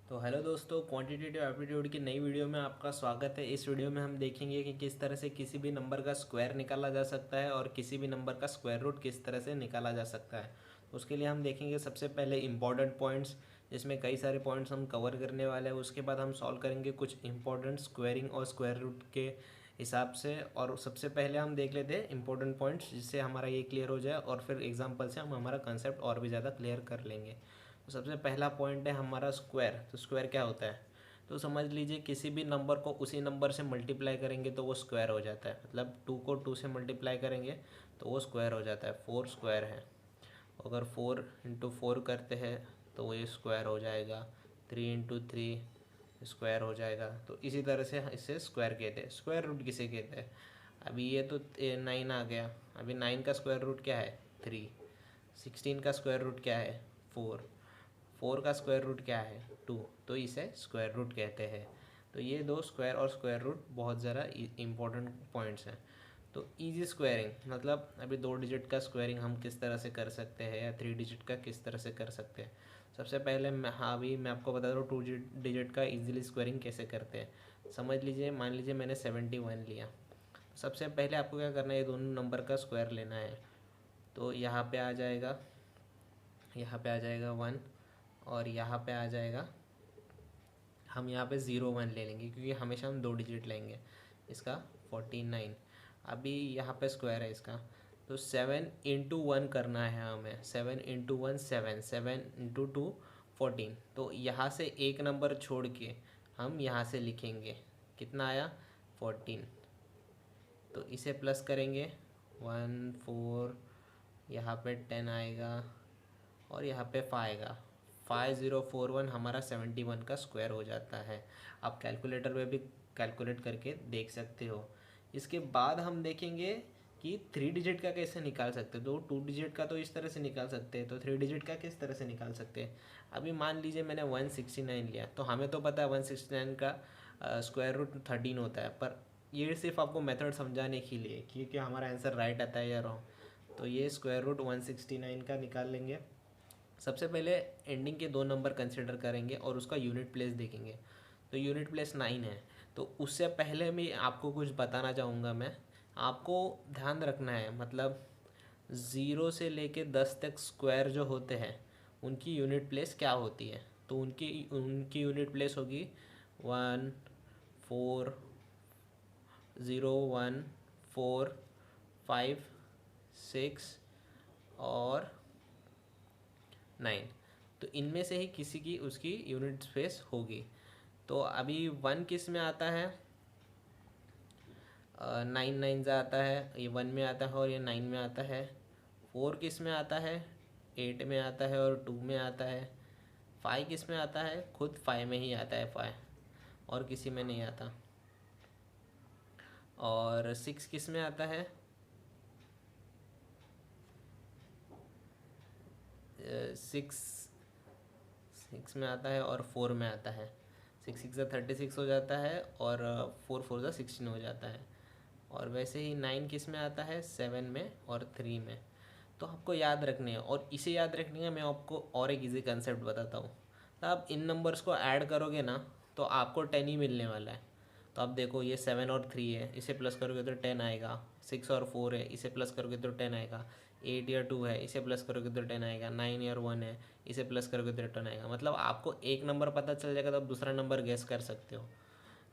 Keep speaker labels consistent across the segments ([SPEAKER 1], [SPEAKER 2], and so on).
[SPEAKER 1] तो हेलो दोस्तों, quantitative aptitude की नई वीडियो में आपका स्वागत है। इस वीडियो में हम देखेंगे कि किस तरह से किसी भी नंबर का स्क्वायर निकाला जा सकता है और किसी भी नंबर का स्क्वायर रूट किस तरह से निकाला जा सकता है। तो उसके लिए हम देखेंगे सबसे पहले इंपॉर्टेंट पॉइंट्स, जिसमें कई सारे पॉइंट्स हम कवर करने वाले हैं। उसके बाद हम सॉल्व करेंगे कुछ इंपॉर्टेंट स्क्वायरिंग और स्क्वायर रूट के हिसाब से। और सबसे पहले हम देख लेते हैं इंपॉर्टेंट पॉइंट्स, जिससे हमारा ये क्लियर हो जाए और फिर एग्जाम्पल से हम हमारा कंसेप्ट और भी ज़्यादा क्लियर कर लेंगे। तो सबसे पहला पॉइंट है हमारा स्क्वायर। तो स्क्वायर क्या होता है? तो समझ लीजिए किसी भी नंबर को उसी नंबर से मल्टीप्लाई करेंगे तो वो स्क्वायर हो जाता है। मतलब 2 को 2 से मल्टीप्लाई करेंगे तो वो स्क्वायर हो जाता है। 4 स्क्वायर है, अगर 4 × 4 करते हैं तो वो ये स्क्वायर हो जाएगा। 3 × 3 स्क्वायर हो जाएगा। तो इसी तरह से इसे स्क्वायर कहते हैं। स्क्वायर रूट किसे कहते हैं? अभी ये तो 9 आ गया। अभी 9 का स्क्वायर रूट क्या है? 3। 16 का स्क्वायर रूट क्या है? 4। 4 का स्क्वायर रूट क्या है? 2। तो इसे स्क्वायर रूट कहते हैं। तो ये दो स्क्वायर और स्क्वायर रूट बहुत ज़्यादा इंपॉर्टेंट पॉइंट्स हैं। तो इजी स्क्वायरिंग मतलब अभी 2 डिजिट का स्क्वायरिंग हम किस तरह से कर सकते हैं या 3 डिजिट का किस तरह से कर सकते हैं। सबसे पहले मैं आपको बता दूँ 2 डिजिट का इजीली स्क्वायरिंग कैसे करते हैं। समझ लीजिए, मान लीजिए मैंने 71 लिया। सबसे पहले आपको क्या करना है, ये दोनों नंबर का स्क्वायर लेना है। तो यहाँ पे आ जाएगा, यहाँ पे आ जाएगा 1 और यहाँ पे आ जाएगा, हम यहाँ पे 0 1 ले लेंगे क्योंकि हमेशा हम 2 डिजिट लेंगे। इसका 49। अभी यहाँ पे स्क्वायर है इसका, तो 7 × 1 करना है हमें। 7 × 1 7, 7 × 2 14। तो यहाँ से एक नंबर छोड़ के हम यहाँ से लिखेंगे, कितना आया? 14। तो इसे प्लस करेंगे 1 4, यहाँ पे 10 आएगा और यहाँ पे 5 आएगा। 5041 हमारा 71 का स्क्वायर हो जाता है। आप कैलकुलेटर में भी कैलकुलेट करके देख सकते हो। इसके बाद हम देखेंगे कि 3 डिजिट का कैसे निकाल सकते हैं। तो 2 डिजिट का तो इस तरह से निकाल सकते हैं, तो 3 डिजिट का किस तरह से निकाल सकते हैं। अभी मान लीजिए मैंने 169 लिया, तो हमें तो पता है 169 का स्क्वायर रूट 13 होता है, पर ये सिर्फ आपको मेथड समझाने के लिए कि हमारा आंसर राइट आता है या रॉन्ग। तो ये स्क्वायर रूट 169 का निकाल लेंगे। सबसे पहले एंडिंग के 2 नंबर कंसिडर करेंगे और उसका यूनिट प्लेस देखेंगे। तो यूनिट प्लेस 9 है। तो उससे पहले मैं आपको कुछ बताना चाहूँगा। मैं आपको ध्यान रखना है, मतलब 0 से लेके 10 तक स्क्वायर जो होते हैं उनकी यूनिट प्लेस क्या होती है। तो उनकी उनकी यूनिट प्लेस होगी 1 4 0 1 4 5 6 और 9। तो इनमें से ही किसी की उसकी यूनिट स्पेस होगी। तो अभी 1 किस में आता है? 9 9 से आता है, ये 1 में आता है और ये 9 में आता है। 4 किस में आता है? 8 में आता है और 2 में आता है। 5 किस में आता है? खुद 5 में ही आता है 5, और किसी में नहीं आता। और 6 किस में आता है? 6 6 में आता है और 4 में आता है। 6 6 से 36 हो जाता है और 4 4 से 16 हो जाता है। और वैसे ही 9 किस में आता है? 7 में और 3 में। तो आपको याद रखने हैं, और इसे याद रखने का मैं आपको और एक इजी कंसेप्ट बताता हूँ। तो आप इन नंबर्स को ऐड करोगे ना तो आपको 10 ही मिलने वाला है। तो आप देखो, ये 7 और 3 है, इसे प्लस करोगे तो 10 आएगा। 6 और 4 है, इसे प्लस करोगे तो 10 आएगा। 8 या 2 है, इसे प्लस करोगे तो 10 आएगा। 9 और 1 है, इसे प्लस करोगे तो 10 आएगा। मतलब आपको एक नंबर पता चल जाएगा तो आप दूसरा नंबर गेस कर सकते हो।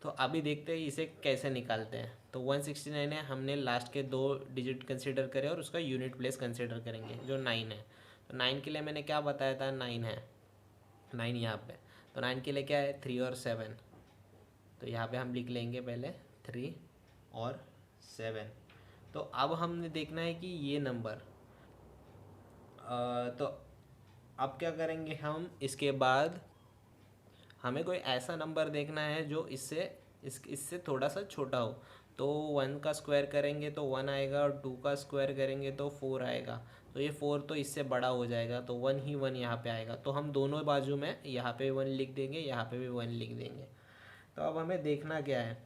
[SPEAKER 1] तो अभी देखते हैं इसे कैसे निकालते हैं। तो 169 है, हमने लास्ट के 2 डिजिट कंसिडर करे और उसका यूनिट प्लेस कंसिडर करेंगे जो 9 है। तो 9 के लिए मैंने क्या बताया था? 9 है, 9 यहाँ पे। तो 9 के लिए क्या है? 3 और 7। तो यहाँ पे हम लिख लेंगे पहले 3 और 7। तो अब हमने देखना है कि ये नंबर, तो अब क्या करेंगे हम, इसके बाद हमें कोई ऐसा नंबर देखना है जो इससे थोड़ा सा छोटा हो। तो 1 का स्क्वायर करेंगे तो 1 आएगा, और 2 का स्क्वायर करेंगे तो 4 आएगा। तो ये 4 तो इससे बड़ा हो जाएगा, तो 1 ही 1 यहाँ पे आएगा। तो हम दोनों बाजू में यहाँ पे 1 लिख देंगे, यहाँ पे भी 1 लिख देंगे। तो अब हमें देखना क्या है।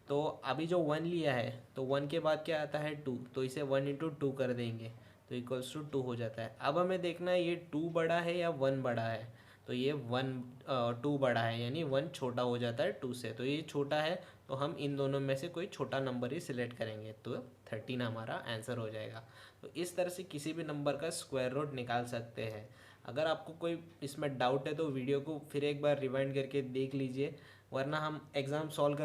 [SPEAKER 1] तो अभी जो 1 लिया है, तो 1 के बाद क्या आता है? 2। तो इसे 1 × 2 कर देंगे तो इक्वल्स टू 2 हो जाता है। अब हमें देखना है ये 2 बड़ा है या 1 बड़ा है। तो ये 2 बड़ा है, यानी 1 छोटा हो जाता है 2 से। तो ये छोटा है तो हम इन दोनों में से कोई छोटा नंबर ही सिलेक्ट करेंगे, तो 13 हमारा आंसर हो जाएगा। तो इस तरह से किसी भी नंबर का स्क्वायर रूट निकाल सकते हैं। अगर आपको कोई इसमें डाउट है तो वीडियो को फिर एक बार रिवाइंड करके देख लीजिए, वरना हम एग्जाम्पल सॉल्व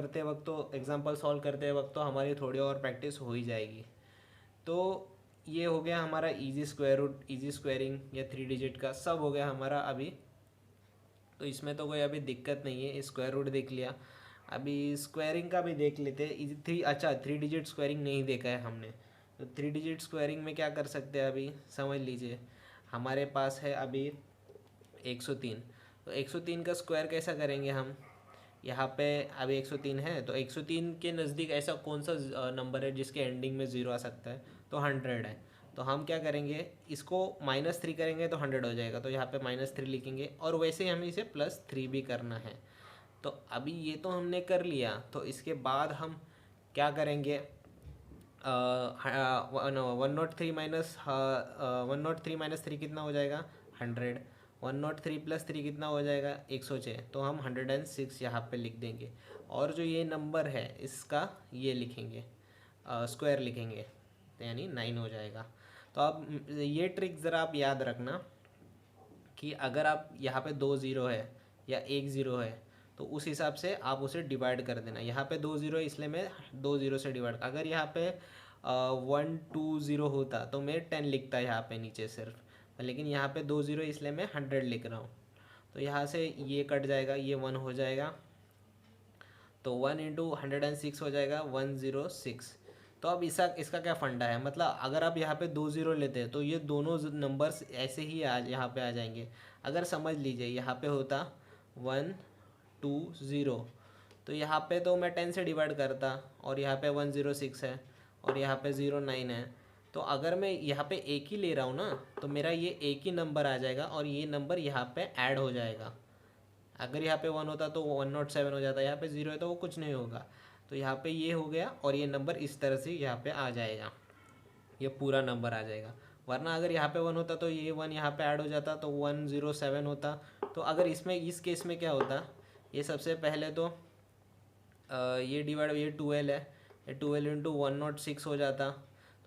[SPEAKER 1] करते वक्त तो हमारी थोड़ी और प्रैक्टिस हो ही जाएगी। तो ये हो गया हमारा easy square root, easy squaring या 3 डिजिट का सब हो गया हमारा अभी। तो इसमें तो कोई अभी दिक्कत नहीं है, स्क्वायर रूट देख लिया। अभी स्क्वायरिंग का भी देख लेते हैं। अच्छा 3 डिजिट स्क्वायरिंग नहीं देखा है हमने, तो 3 डिजिट स्क्वायरिंग में क्या कर सकते हैं अभी समझ लीजिए। हमारे पास है अभी 103, तो 103 का स्क्वायर कैसा करेंगे हम। यहाँ पे अभी 103 है, तो 103 के नज़दीक ऐसा कौन सा नंबर है जिसके एंडिंग में 0 आ सकता है, तो 100 है। तो हम क्या करेंगे, इसको -3 करेंगे तो 100 हो जाएगा, तो यहाँ पे -3 लिखेंगे। और वैसे ही हमें इसे +3 भी करना है। तो अभी ये तो हमने कर लिया, तो इसके बाद हम क्या करेंगे, 103 कितना हो जाएगा 100। 103 + 3 कितना हो जाएगा 106, तो हम 106 यहाँ पे लिख देंगे। और जो ये नंबर है इसका ये लिखेंगे, स्क्वायर लिखेंगे, तो यानी 9 हो जाएगा। तो अब ये ट्रिक ज़रा आप याद रखना कि अगर आप यहाँ पे 2 0 है या 1 0 है, तो उस हिसाब से आप उसे डिवाइड कर देना। यहाँ पे 2 0 है इसलिए मैं 2 0 से डिवाइड, अगर यहाँ पे 1 2 0 होता तो मैं 10 लिखता यहाँ पे नीचे सिर्फ, लेकिन यहाँ पे 2 0 इसलिए मैं 100 लिख रहा हूँ। तो यहाँ से ये कट जाएगा, ये 1 हो जाएगा, तो 1 × 106 हो जाएगा 106। तो अब इसका क्या फंडा है, मतलब अगर आप यहाँ पे 2 0 लेते हैं तो ये दोनों नंबर्स ऐसे ही यहाँ पे आ जाएंगे। अगर समझ लीजिए यहाँ पे होता 1 2 0, तो यहाँ पे तो मैं 10 से डिवाइड करता, और यहाँ पे 106 है और यहाँ पे 09 है। तो अगर मैं यहाँ पे एक ही ले रहा हूँ ना, तो मेरा ये एक ही नंबर आ जाएगा और ये नंबर यहाँ पे ऐड हो जाएगा। अगर यहाँ पे 1 होता तो 107 हो जाता, यहाँ पे 0 है तो वो कुछ नहीं होगा। तो यहाँ पे ये हो गया और ये नंबर इस तरह से यहाँ पे आ जाएगा, ये पूरा नंबर आ जाएगा। वरना अगर यहाँ पे 1 होता तो ये 1 यहाँ पे ऐड हो जाता, तो 107 होता। तो अगर इस केस में क्या होता, ये सबसे पहले तो ये 12 है, ये 12 × 106 हो जाता।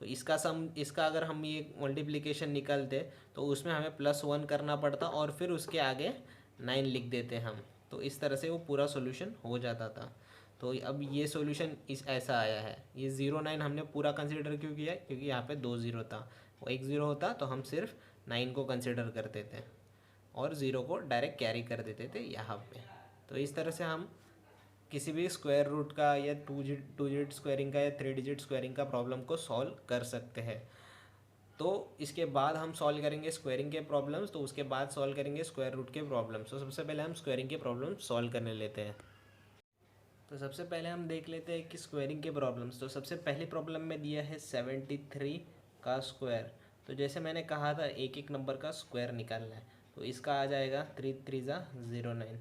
[SPEAKER 1] तो इसका अगर हम ये मल्टीप्लिकेशन निकालते तो उसमें हमें +1 करना पड़ता और फिर उसके आगे 9 लिख देते हम। तो इस तरह से वो पूरा सॉल्यूशन हो जाता था। तो अब ये सॉल्यूशन ऐसा आया है। ये 09 हमने पूरा कंसिडर क्यों किया, क्योंकि यहाँ पे 2 0 था। वो 1 0 होता तो हम सिर्फ 9 को कंसिडर करते थे और 0 को डायरेक्ट कैरी कर देते थे यहाँ पे। तो इस तरह से हम किसी भी स्क्वायर रूट का या 2 डिजिट स्क्वायरिंग का या 3 डिजिट स्क्वायरिंग का प्रॉब्लम को सॉल्व कर सकते हैं। तो इसके बाद हम सॉल्व करेंगे स्क्वायरिंग के प्रॉब्लम्स, तो उसके बाद सॉल्व करेंगे स्क्वायर रूट के प्रॉब्लम्स। तो सबसे पहले हम स्क्वायरिंग के प्रॉब्लम सॉल्व करने लेते हैं। तो सबसे पहले हम देख लेते हैं कि स्क्वायरिंग के प्रॉब्लम्स। तो सबसे पहली प्रॉब्लम में दिया है 73 का स्क्वायर। तो जैसे मैंने कहा था एक एक नंबर का स्क्वायर निकालना है। तो इसका आ जाएगा 3 3 ज़ा 09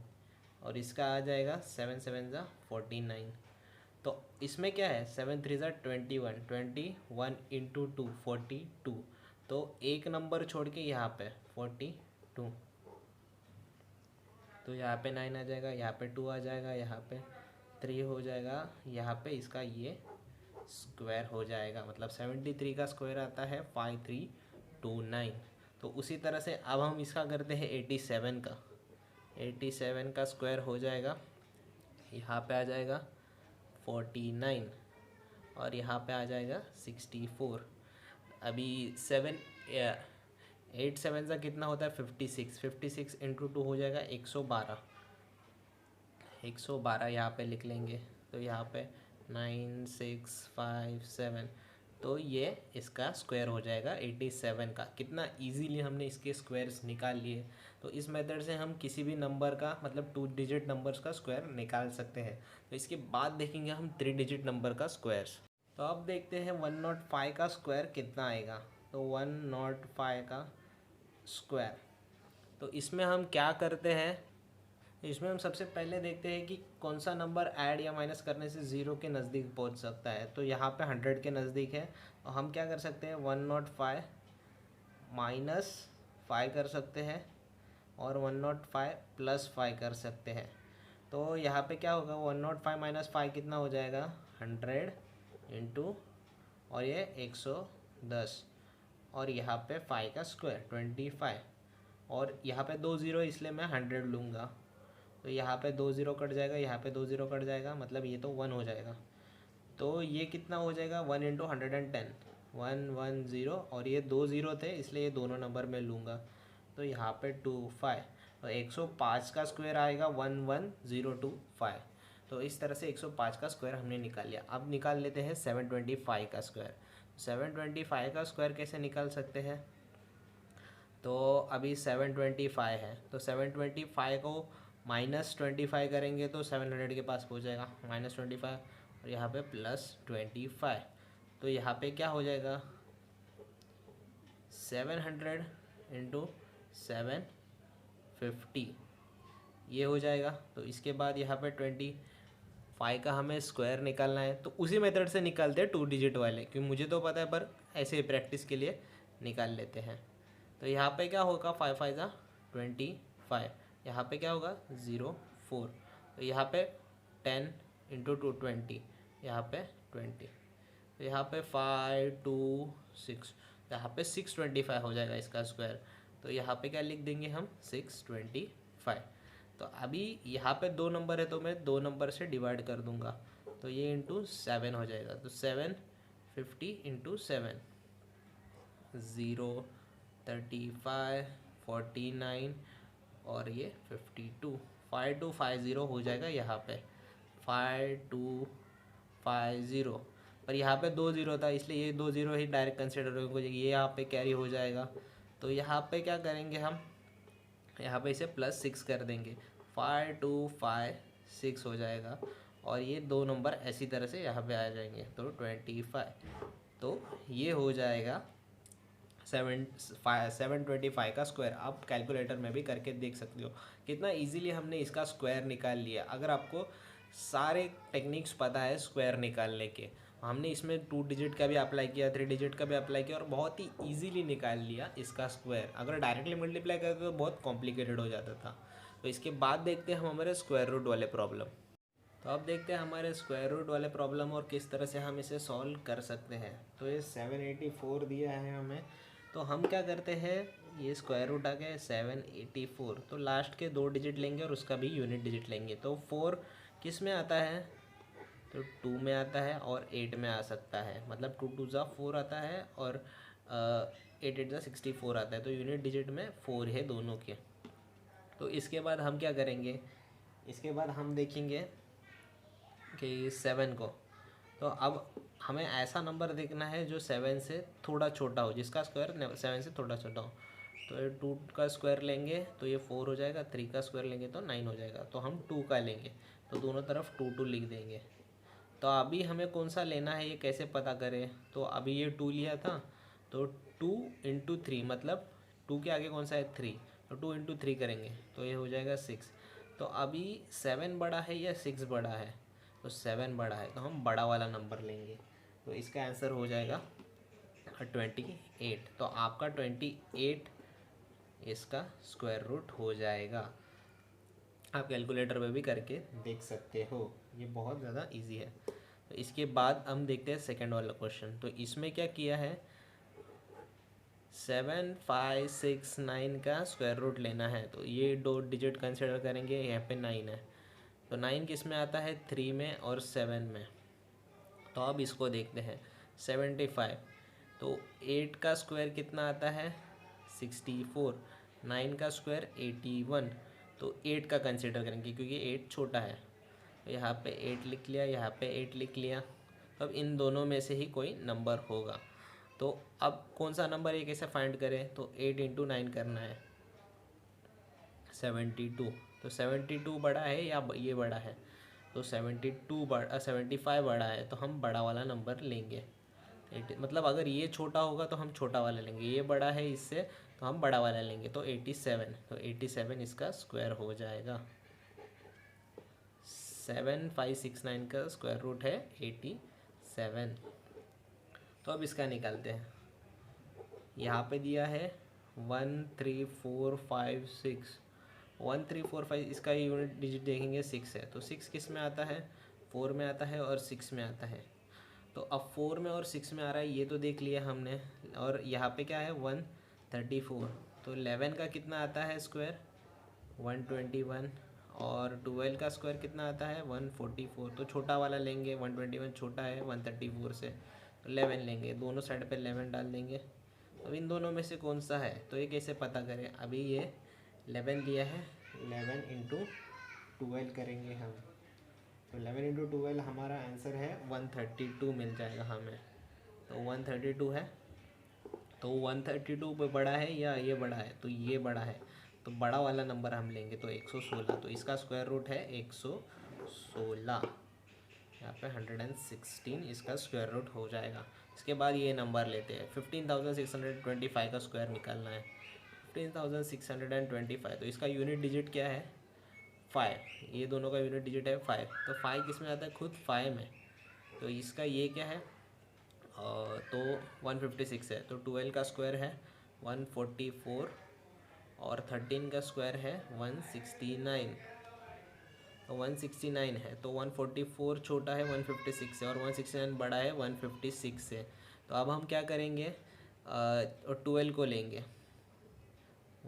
[SPEAKER 1] और इसका आ जाएगा 7 7 ज़ा 49। तो इसमें क्या है 7 3 ज़ा 21, 21 × 2 42। तो एक नंबर छोड़ के यहाँ पे 42, तो यहाँ पे 9 आ जाएगा, यहाँ पे 2 आ जाएगा, यहाँ पे 3 हो जाएगा, यहाँ पे इसका ये स्क्वायर हो जाएगा। मतलब 73 का स्क्वायर आता है 5329। तो उसी तरह से अब हम इसका करते हैं 87 का। 87 का स्क्वायर हो जाएगा, यहाँ पे आ जाएगा 49 और यहाँ पे आ जाएगा 64। अभी 8 7 का कितना होता है 56, 56 × 2 हो जाएगा 112। 112 यहाँ पे लिख लेंगे, तो यहाँ पे 9 6 5 7, तो ये इसका स्क्वायर हो जाएगा 87 का। कितना इजीली हमने इसके स्क्वायर्स निकाल लिए। तो इस मेथड से हम किसी भी नंबर का मतलब 2 डिजिट नंबर्स का स्क्वायर निकाल सकते हैं। तो इसके बाद देखेंगे हम 3 डिजिट नंबर का स्क्वायर्स। तो अब देखते हैं 105 का स्क्वायर कितना आएगा। तो 105 का स्क्वायर, तो इसमें हम क्या करते हैं, इसमें हम सबसे पहले देखते हैं कि कौन सा नंबर ऐड या माइनस करने से 0 के नज़दीक पहुंच सकता है। तो यहाँ पे 100 के नज़दीक है, और हम क्या कर सकते हैं 105 - 5 कर सकते हैं। और 105 प्लस 5 कर सकते हैं। तो यहाँ पे क्या होगा, 105 माइनस 5 कितना हो जाएगा, 100 इंटू और ये 110 और यहाँ पे 5 का स्क्वायर 25 और यहाँ पे 2 ज़ीरो इसलिए मैं 100 लूँगा। तो यहाँ पे 2 ज़ीरो कट जाएगा, यहाँ पे 2 ज़ीरो कट जाएगा, मतलब ये तो 1 हो जाएगा। तो ये कितना हो जाएगा, 1 इंटू 110 110 और ये 2 ज़ीरो थे इसलिए ये दोनों नंबर मैं लूँगा। तो यहाँ पे 25 और 105 का स्क्वायर आएगा 11025। तो इस तरह से 105 का स्क्वायर हमने निकाल लिया। अब निकाल लेते हैं 725 का स्क्वायर। 725 का स्क्वायर कैसे निकाल सकते हैं, तो अभी 725 है तो 725 को -25 करेंगे तो 700 के पास हो जाएगा, -25 और यहाँ पे +25। तो यहाँ पे क्या हो जाएगा, 700 इंटू 750 ये हो जाएगा। तो इसके बाद यहाँ पे 25 का हमें स्क्वायर निकालना है, तो उसी मेथड से निकालते हैं 2 डिजिट वाले, क्योंकि मुझे तो पता है पर ऐसे ही प्रैक्टिस के लिए निकाल लेते हैं। तो यहाँ पे क्या होगा, 5 5 जा 25, यहाँ पे क्या होगा 0 4, तो यहाँ पे 10 इंटू 2 20, यहाँ पे 20, तो यहाँ पे 5 2 6, यहाँ पे 625 हो जाएगा इसका स्क्वायर। तो यहाँ पे क्या लिख देंगे हम 625। तो अभी यहाँ पे 2 नंबर है तो मैं 2 नंबर से डिवाइड कर दूंगा, तो ये इंटू 7 हो जाएगा। तो 750 इंटू 7 0 35 49 और ये 52 5250 हो जाएगा यहाँ पे 5250। पर यहाँ पे 2 ज़ीरो था इसलिए ये 2 ज़ीरो ही डायरेक्ट कंसिडर हो जाएगी, ये यहाँ पे कैरी हो जाएगा। तो यहाँ पे क्या करेंगे हम, यहाँ पे इसे +6 कर देंगे, 5256 हो जाएगा और ये 2 नंबर ऐसी तरह से यहाँ पे आ जाएंगे। तो 25, तो ये हो जाएगा 725 का स्क्वायर। आप कैलकुलेटर में भी करके देख सकते हो कितना इजीली हमने इसका स्क्वायर निकाल लिया। अगर आपको सारे टेक्निक्स पता है स्क्वायर निकालने के, हमने इसमें 2 डिजिट का भी अप्लाई किया, 3 डिजिट का भी अप्लाई किया और बहुत ही इजीली निकाल लिया इसका स्क्वायर। अगर डायरेक्टली मल्टीप्लाई करते तो बहुत कॉम्प्लिकेटेड हो जाता था। तो इसके बाद देखते हैं हम हमारे स्क्वायर रूट वाले प्रॉब्लम। तो अब देखते हैं हमारे स्क्वायर रूट वाले प्रॉब्लम और किस तरह से हम इसे सॉल्व कर सकते हैं। तो ये 784 दिया है हमें, तो हम क्या करते हैं, ये स्क्वायर रूट आ गया 784, तो लास्ट के 2 डिजिट लेंगे और उसका भी यूनिट डिजिट लेंगे। तो 4 किस में आता है, तो 2 में आता है और 8 में आ सकता है, मतलब 2 2 जा 4 आता है और 8 8 जा 64 आता है। तो यूनिट डिजिट में 4 है दोनों के। तो इसके बाद हम क्या करेंगे, इसके बाद हम देखेंगे कि 7 को, तो अब हमें ऐसा नंबर देखना है जो 7 से थोड़ा छोटा हो, जिसका स्क्वायर 7 से थोड़ा छोटा हो। तो ये 2 का स्क्वायर लेंगे तो ये 4 हो जाएगा, 3 का स्क्वायर लेंगे तो 9 हो जाएगा। तो हम 2 का लेंगे तो दोनों तरफ 2 2 लिख देंगे। तो अभी हमें कौन सा लेना है ये कैसे पता करें, तो अभी ये 2 लिया था तो 2 इंटू 3, मतलब 2 के आगे कौन सा है 3, तो 2 इंटू 3 करेंगे तो ये हो जाएगा 6। तो अभी 7 बड़ा है या 6 बड़ा है, तो 7 बड़ा है तो हम बड़ा वाला नंबर लेंगे। तो इसका आंसर हो जाएगा 28। तो आपका 28 इसका स्क्वायर रूट हो जाएगा। आप कैलकुलेटर में भी करके देख सकते हो, ये बहुत ज़्यादा इजी है। तो इसके बाद हम देखते हैं सेकंड वाला क्वेश्चन। तो इसमें क्या किया है, 7 5 6 9 का स्क्वायर रूट लेना है। तो ये 2 डिजिट कंसिडर करेंगे, यहाँ पे 9 है तो 9 किस में आता है, 3 में और 7 में। तो अब इसको देखते हैं 75, तो 8 का स्क्वायर कितना आता है 64, 9 का स्क्वायर 81, तो 8 का कंसिडर करेंगे क्योंकि 8 छोटा है। तो यहाँ पे 8 लिख लिया, यहाँ पे 8 लिख लिया। तो अब इन दोनों में से ही कोई नंबर होगा। तो अब कौन सा नंबर ये कैसे फाइंड करें, तो 8 इंटू 9 करना है 72। तो 72 बड़ा है या ये बड़ा है, तो 72 बड़ा 75 बड़ा है तो हम बड़ा वाला नंबर लेंगे। मतलब अगर ये छोटा होगा तो हम छोटा वाला लेंगे, ये बड़ा है इससे तो हम बड़ा वाला लेंगे। तो 87, तो 87 इसका स्क्वायर हो जाएगा। 7 5 6 9 का स्क्वायर रूट है 87। तो अब इसका निकालते हैं। यहाँ पे दिया है 1 3 4 5 6, 1345 इसका यूनिट डिजिट देखेंगे 6 है, तो 6 किस में आता है, 4 में आता है और 6 में आता है। तो अब 4 में और 6 में आ रहा है, ये तो देख लिया हमने। और यहाँ पे क्या है 134, तो 11 का कितना आता है स्क्वायर 121, और 12 का स्क्वायर कितना आता है 144। तो छोटा वाला लेंगे, 121 छोटा है 134 से, तो 11 लेंगे, दोनों साइड पे 11 डाल देंगे। अब इन दोनों में से कौन सा है, तो ये कैसे पता करें, अभी ये 11 दिया है, 11 इंटू 12 करेंगे हम, तो 11 इंटू 12 हमारा आंसर है 132 मिल जाएगा हमें। तो 132 है, तो 132 पे बड़ा है या ये बड़ा है, तो ये बड़ा है, तो बड़ा वाला नंबर हम लेंगे, तो 116, तो इसका स्क्वायर रूट है 116, यहाँ पे 116 इसका स्क्वायर रूट हो जाएगा। इसके बाद ये नंबर लेते हैं 15,625 का स्क्वायर निकालना है, 15,625, तो इसका यूनिट डिजिट क्या है 5, ये दोनों का यूनिट डिजिट है 5, तो 5 किस में आता है खुद 5 में, तो इसका ये क्या है तो 156 है, तो 12 का स्क्वायर है 144 और 13 का स्क्वायर है 169, तो 169 है, तो 144 छोटा है 156 है और 169 बड़ा है 156 से। तो अब हम क्या करेंगे और 12 को लेंगे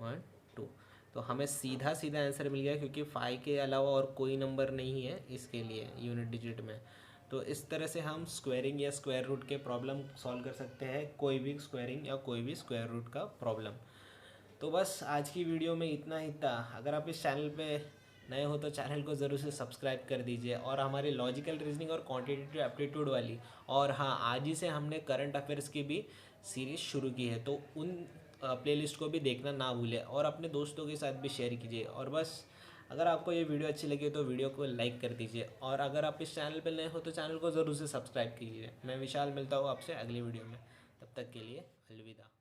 [SPEAKER 1] 1 2, तो हमें सीधा सीधा आंसर मिल गया, क्योंकि 5 के अलावा और कोई नंबर नहीं है इसके लिए यूनिट डिजिट में। तो इस तरह से हम स्क्वायरिंग या स्क्वायर रूट के प्रॉब्लम सॉल्व कर सकते हैं, कोई भी स्क्वायरिंग या कोई भी स्क्वायर रूट का प्रॉब्लम। तो बस आज की वीडियो में इतना ही था। अगर आप इस चैनल पे नए हो तो चैनल को ज़रूर से सब्सक्राइब कर दीजिए, और हमारी लॉजिकल रीजनिंग और क्वांटिटेटिव एप्टीट्यूड वाली, और हाँ आज ही से हमने करंट अफेयर्स की भी सीरीज़ शुरू की है, तो उन प्लेलिस्ट को भी देखना ना भूलें और अपने दोस्तों के साथ भी शेयर कीजिए। और बस अगर आपको ये वीडियो अच्छी लगी तो वीडियो को लाइक कर दीजिए, और अगर आप इस चैनल पर नए हो तो चैनल को ज़रूर से सब्सक्राइब कीजिए। मैं विशाल मिलता हूँ आपसे अगली वीडियो में, तब तक के लिए अलविदा।